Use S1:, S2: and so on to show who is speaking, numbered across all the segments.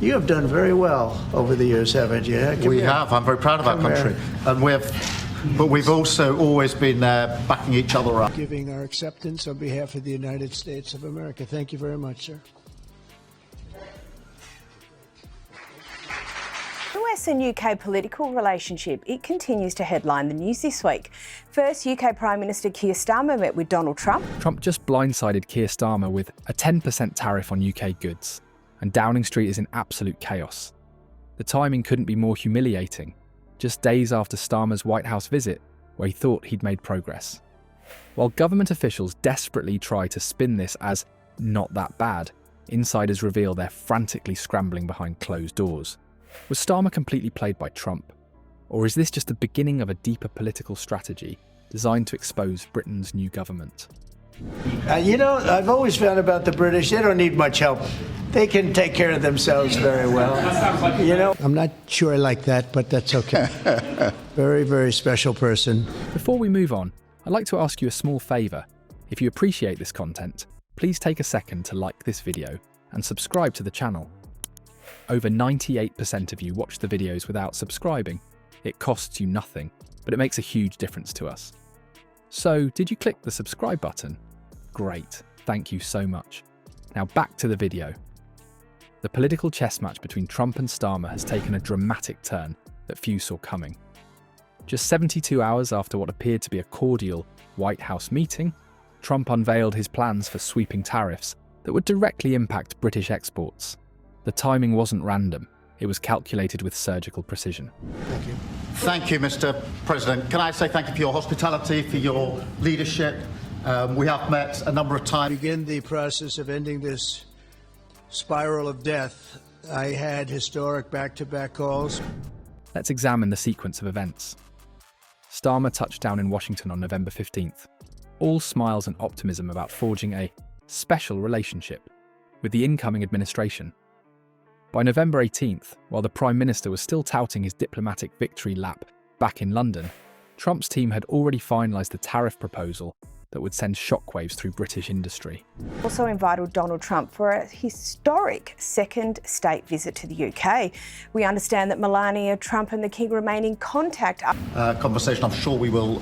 S1: You have done very well over the years, haven't you?
S2: We have. I'm very proud of our country. And but we've also always been there backing each other up.
S1: Giving our acceptance on behalf of the United States of America. Thank you very much, sir.
S3: US and UK political relationship, it continues to headline the news this week. First, UK Prime Minister Keir Starmer met with Donald Trump.
S4: Trump just blindsided Keir Starmer with a 10% tariff on UK goods, and Downing Street is in absolute chaos. The timing couldn't be more humiliating, just days after Starmer's White House visit, where he thought he'd made progress. While government officials desperately try to spin this as not that bad, insiders reveal they're frantically scrambling behind closed doors. Was Starmer completely played by Trump? Or is this just the beginning of a deeper political strategy designed to expose Britain's new government?
S1: I've always found about the British, they don't need much help. They can take care of themselves very well. I'm not sure I like that, but that's okay. Very, very special person.
S4: Before we move on, I'd like to ask you a small favour. If you appreciate this content, please take a second to like this video and subscribe to the channel. Over 98% of you watch the videos without subscribing. It costs you nothing, but it makes a huge difference to us. So, did you click the subscribe button? Great, thank you so much. Now back to the video. The political chess match between Trump and Starmer has taken a dramatic turn that few saw coming. Just 72 hours after what appeared to be a cordial White House meeting, Trump unveiled his plans for sweeping tariffs that would directly impact British exports. The timing wasn't random, it was calculated with surgical precision.
S1: Thank you.
S2: Thank you, Mr. President. Can I say thank you for your hospitality, for your leadership? We have met a number of times.
S1: Begin the process of ending this spiral of death. I had historic back-to-back calls.
S4: Let's examine the sequence of events. Starmer touched down in Washington on November 15th, all smiles and optimism about forging a special relationship with the incoming administration. By November 18th, while the Prime Minister was still touting his diplomatic victory lap back in London, Trump's team had already finalised the tariff proposal that would send shockwaves through British industry.
S3: Also invited Donald Trump for a historic second state visit to the UK. We understand that Melania Trump and the King remain in contact.
S2: Conversation I'm sure we will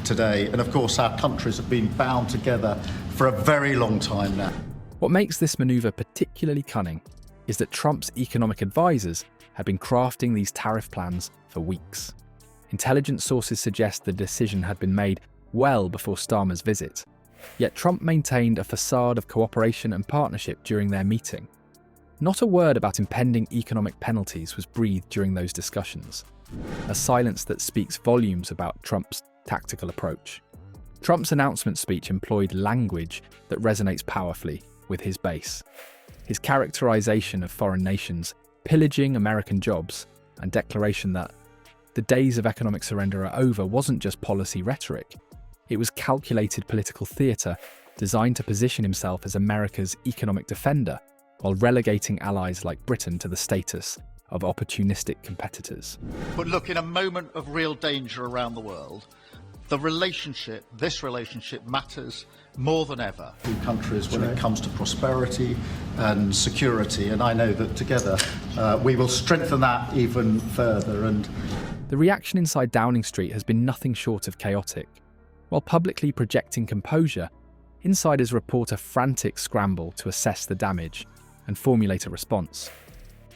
S2: today. And of course, our countries have been bound together for a very long time now.
S4: What makes this manoeuvre particularly cunning is that Trump's economic advisors had been crafting these tariff plans for weeks. Intelligence sources suggest the decision had been made well before Starmer's visit. Yet Trump maintained a facade of cooperation and partnership during their meeting. Not a word about impending economic penalties was breathed during those discussions, a silence that speaks volumes about Trump's tactical approach. Trump's announcement speech employed language that resonates powerfully with his base. His characterization of foreign nations pillaging American jobs and declaration that the days of economic surrender are over wasn't just policy rhetoric. It was calculated political theatre designed to position himself as America's economic defender while relegating allies like Britain to the status of opportunistic competitors.
S2: But look, in a moment of real danger around the world, this relationship matters more than ever. Two countries when it comes to prosperity and security, and I know that together we will strengthen that even further. And
S4: the reaction inside Downing Street has been nothing short of chaotic. While publicly projecting composure, insiders report a frantic scramble to assess the damage and formulate a response.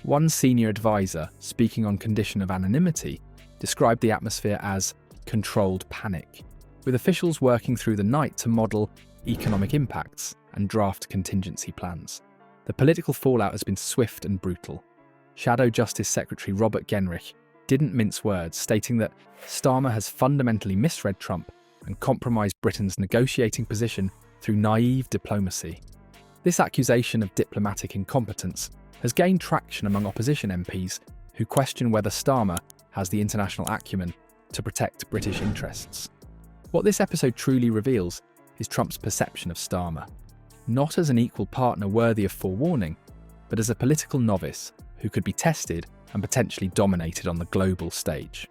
S4: One senior advisor, speaking on condition of anonymity, described the atmosphere as controlled panic, with officials working through the night to model economic impacts and draft contingency plans. The political fallout has been swift and brutal. Shadow Justice Secretary Robert Genrich didn't mince words, stating that Starmer has fundamentally misread Trump and compromised Britain's negotiating position through naive diplomacy. This accusation of diplomatic incompetence has gained traction among opposition MPs who question whether Starmer has the international acumen to protect British interests. What this episode truly reveals is Trump's perception of Starmer, not as an equal partner worthy of forewarning, but as a political novice who could be tested and potentially dominated on the global stage.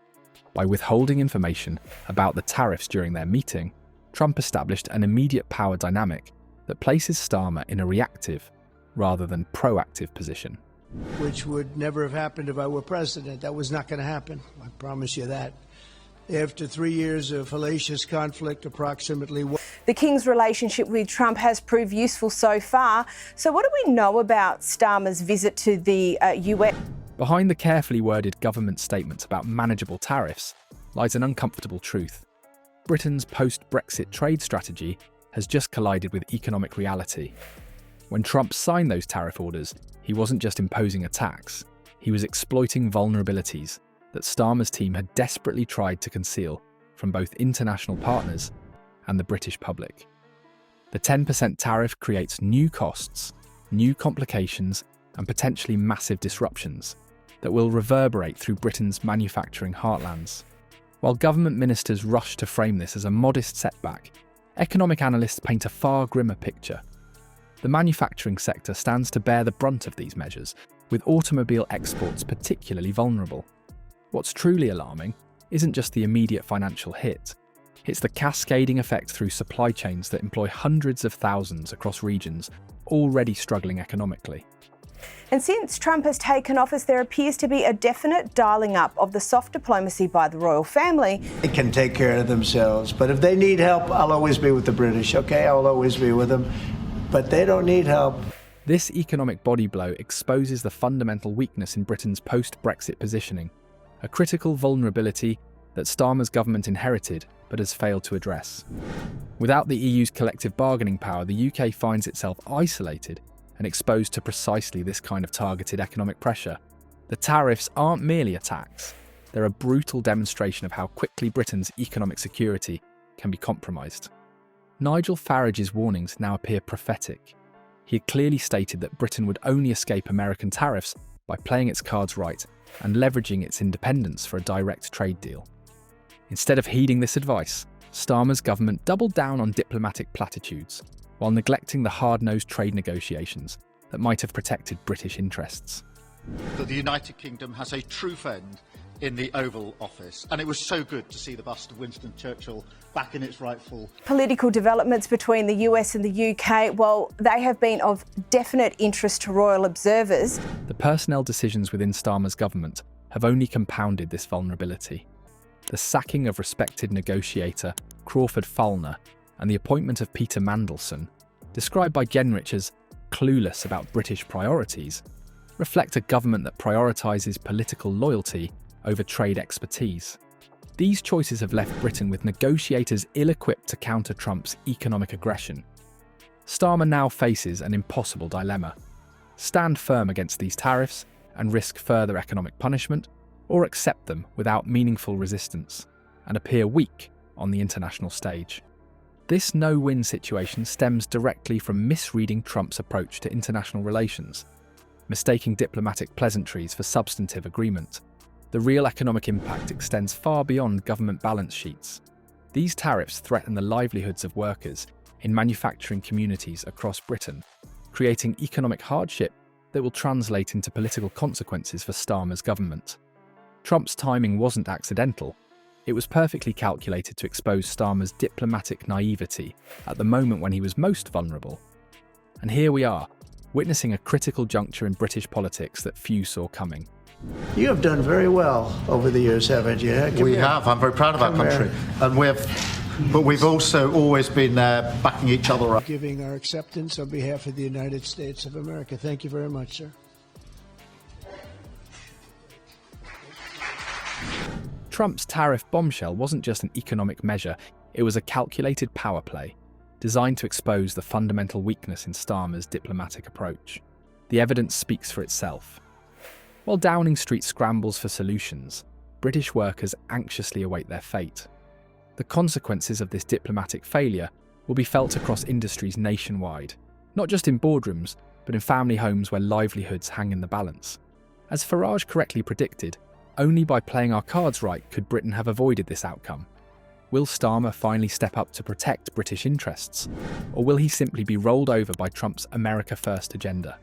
S4: By withholding information about the tariffs during their meeting, Trump established an immediate power dynamic that places Starmer in a reactive rather than proactive position.
S1: which would never have happened if I were president. That was not going to happen. I promise you that. After 3 years of hellacious conflict, approximately.
S3: The King's relationship with Trump has proved useful so far. So what do we know about Starmer's visit to the US?
S4: Behind the carefully worded government statements about manageable tariffs lies an uncomfortable truth. Britain's post-Brexit trade strategy has just collided with economic reality. When Trump signed those tariff orders, he wasn't just imposing a tax, he was exploiting vulnerabilities that Starmer's team had desperately tried to conceal from both international partners and the British public. The 10% tariff creates new costs, new complications, and potentially massive disruptions that will reverberate through Britain's manufacturing heartlands. While government ministers rush to frame this as a modest setback, economic analysts paint a far grimmer picture. The manufacturing sector stands to bear the brunt of these measures, with automobile exports particularly vulnerable. What's truly alarming isn't just the immediate financial hit, it's the cascading effect through supply chains that employ hundreds of thousands across regions already struggling economically.
S3: And since Trump has taken office, there appears to be a definite dialing up of the soft diplomacy by the royal family.
S1: They can take care of themselves, but if they need help, I'll always be with the British, okay? I'll always be with them, but they don't need help.
S4: This economic body blow exposes the fundamental weakness in Britain's post-Brexit positioning, a critical vulnerability that Starmer's government inherited but has failed to address. Without the EU's collective bargaining power, the UK finds itself isolated and exposed to precisely this kind of targeted economic pressure. The tariffs aren't merely a tax, they're a brutal demonstration of how quickly Britain's economic security can be compromised. Nigel Farage's warnings now appear prophetic. He had clearly stated that Britain would only escape American tariffs by playing its cards right and leveraging its independence for a direct trade deal. Instead of heeding this advice, Starmer's government doubled down on diplomatic platitudes, while neglecting the hard-nosed trade negotiations that might have protected British interests.
S2: That the United Kingdom has a true friend in the Oval Office, and it was so good to see the bust of Winston Churchill back in its rightful...
S3: Political developments between the US and the UK, well, they have been of definite interest to royal observers.
S4: The personnel decisions within Starmer's government have only compounded this vulnerability. The sacking of respected negotiator Crawford Fulner and the appointment of Peter Mandelson, described by Genrich as clueless about British priorities, reflect a government that prioritises political loyalty over trade expertise. These choices have left Britain with negotiators ill-equipped to counter Trump's economic aggression. Starmer now faces an impossible dilemma: stand firm against these tariffs and risk further economic punishment, or accept them without meaningful resistance and appear weak on the international stage. This no-win situation stems directly from misreading Trump's approach to international relations, mistaking diplomatic pleasantries for substantive agreement. The real economic impact extends far beyond government balance sheets. These tariffs threaten the livelihoods of workers in manufacturing communities across Britain, creating economic hardship that will translate into political consequences for Starmer's government. Trump's timing wasn't accidental. It was perfectly calculated to expose Starmer's diplomatic naivety at the moment when he was most vulnerable. And here we are, witnessing a critical juncture in British politics that few saw coming.
S1: You have done very well over the years, haven't you?
S2: We have. I'm very proud of our country. And we've also always been there backing each other up.
S1: Giving our acceptance on behalf of the United States of America. Thank you very much, sir.
S4: Trump's tariff bombshell wasn't just an economic measure, it was a calculated power play, designed to expose the fundamental weakness in Starmer's diplomatic approach. The evidence speaks for itself. While Downing Street scrambles for solutions, British workers anxiously await their fate. The consequences of this diplomatic failure will be felt across industries nationwide, not just in boardrooms, but in family homes where livelihoods hang in the balance. As Farage correctly predicted, only by playing our cards right could Britain have avoided this outcome. Will Starmer finally step up to protect British interests, or will he simply be rolled over by Trump's America First agenda?